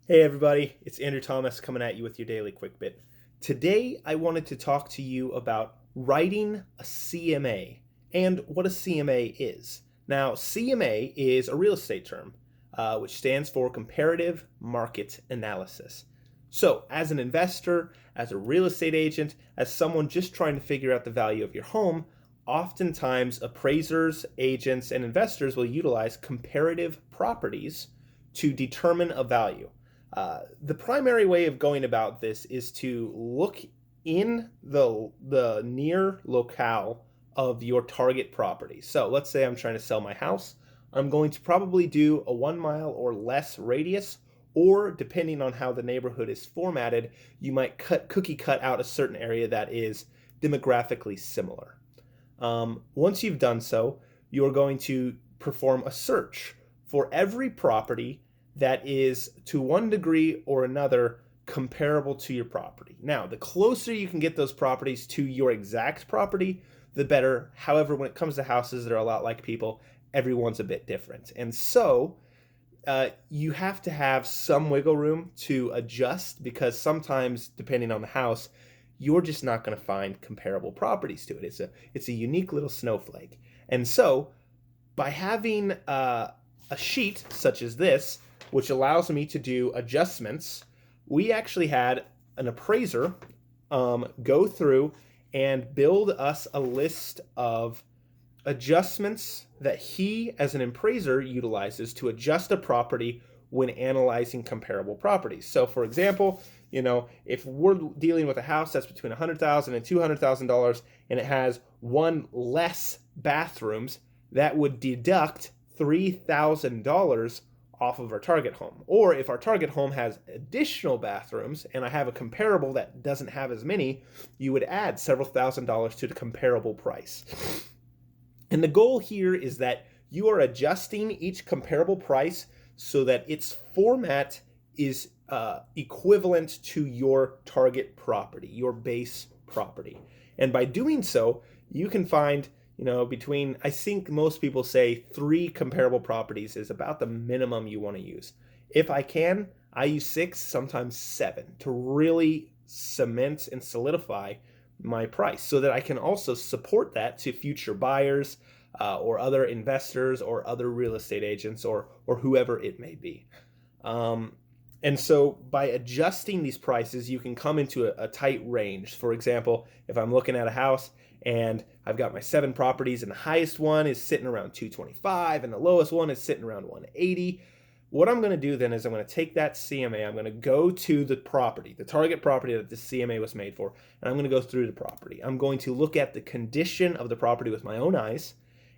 Hey everybody, it's Andrew Thomas coming at you with your daily quick bit. Today I wanted to talk to you about writing a CMA and what a CMA is. Now, CMA is a real estate term, which stands for Comparative Market Analysis. So, as an investor, as a real estate agent, as someone just trying to figure out the value of your home, oftentimes appraisers, agents, and investors will utilize comparative properties to determine a value. The primary way of going about this is to look in the near locale of your target property. So let's say I'm trying to sell my house. I'm going to probably do a 1 mile or less radius, or depending on how the neighborhood is formatted, you might cookie cut out a certain area that is demographically similar. Once you've done so, you're going to perform a search for every property that is to one degree or another comparable to your property. Now, the closer you can get those properties to your exact property, the better. However, when it comes to houses that are a lot like people, everyone's a bit different. And so you have to have some wiggle room to adjust because sometimes, depending on the house, you're just not going to find comparable properties to it. It's a unique little snowflake. And so by having a sheet such as this, which allows me to do adjustments, we actually had an appraiser go through and build us a list of adjustments that he, as an appraiser, utilizes to adjust a property when analyzing comparable properties. So, for example, if we're dealing with a house that's between $100,000 and $200,000 and it has one less bathrooms, that would deduct $3,000 off of our target home. Or if our target home has additional bathrooms and I have a comparable that doesn't have as many, you would add several $1,000s to the comparable price. And the goal here is that you are adjusting each comparable price so that its format is equivalent to your target property, your base property. And by doing so, you can find between, I think most people say 3 comparable properties is about the minimum you want to use. If I can, I use 6, sometimes 7 to really cement and solidify my price so that I can also support that to future buyers or other investors or other real estate agents or whoever it may be. And so by adjusting these prices, you can come into a tight range. For example, if I'm looking at a house and I've got my 7 properties and the highest one is sitting around 225 and the lowest one is sitting around 180, what I'm going to do then is I'm going to take that CMA, I'm going to go to the property, the target property that the CMA was made for, and I'm going to go through the property. I'm going to look at the condition of the property with my own eyes,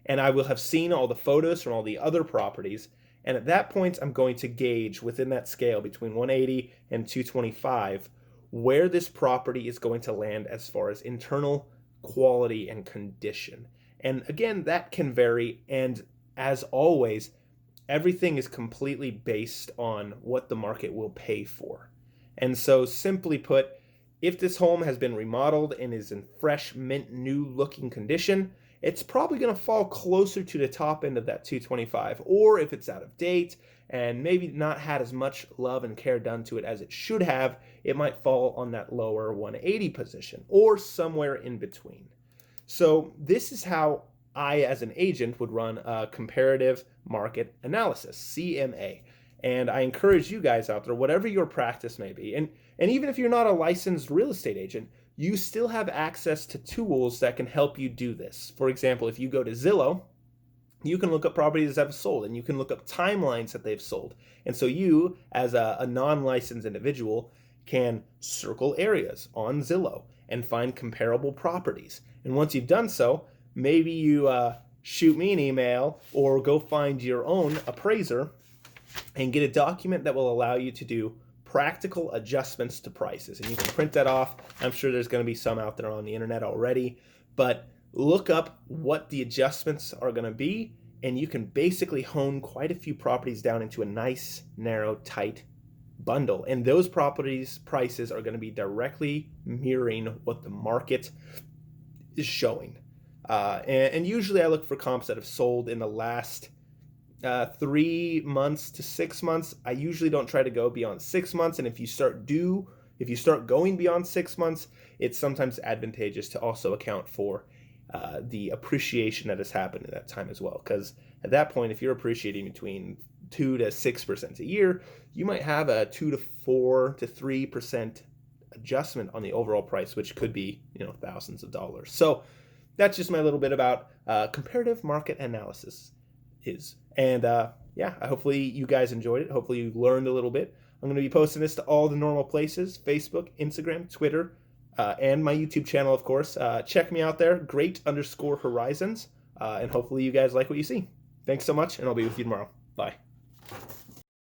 and I will have seen all the photos from all the other properties. And at that point, I'm going to gauge within that scale between 180 and 225 where this property is going to land as far as internal quality and condition. And again, that can vary. And as always, everything is completely based on what the market will pay for. And so simply put, if this home has been remodeled and is in fresh, mint, new looking condition, it's probably going to fall closer to the top end of that 225. Or if it's out of date and maybe not had as much love and care done to it as it should have, it might fall on that lower 180 position or somewhere in between. So this is how I, as an agent, would run a comparative market analysis, CMA. And I encourage you guys out there, whatever your practice may be, and even if you're not a licensed real estate agent, you still have access to tools that can help you do this. For example, if you go to Zillow, you can look up properties that have sold and you can look up timelines that they've sold. And so you, as a non-licensed individual, can circle areas on Zillow and find comparable properties. And once you've done so, maybe you shoot me an email or go find your own appraiser and get a document that will allow you to do practical adjustments to prices. And you can print that off. I'm sure there's going to be some out there on the internet already, but look up what the adjustments are going to be, and you can basically hone quite a few properties down into a nice, narrow, tight bundle. And those properties' prices are going to be directly mirroring what the market is showing. And usually I look for comps that have sold in the last 3 months to 6 months. I usually don't try to go beyond 6 months, and if you start going beyond 6 months, it's sometimes advantageous to also account for the appreciation that has happened in that time as well. Because at that point, if you're appreciating between 2 to 6% a year, you might have a 2 to 4 to 3% adjustment on the overall price, which could be, thousands of dollars. So that's just my little bit about comparative market analysis is. And hopefully you guys enjoyed it. Hopefully you learned a little bit. I'm going to be posting this to all the normal places: Facebook, Instagram, Twitter, and my YouTube channel, of course. Check me out there, great_horizons. And hopefully you guys like what you see. Thanks so much, and I'll be with you tomorrow. Bye.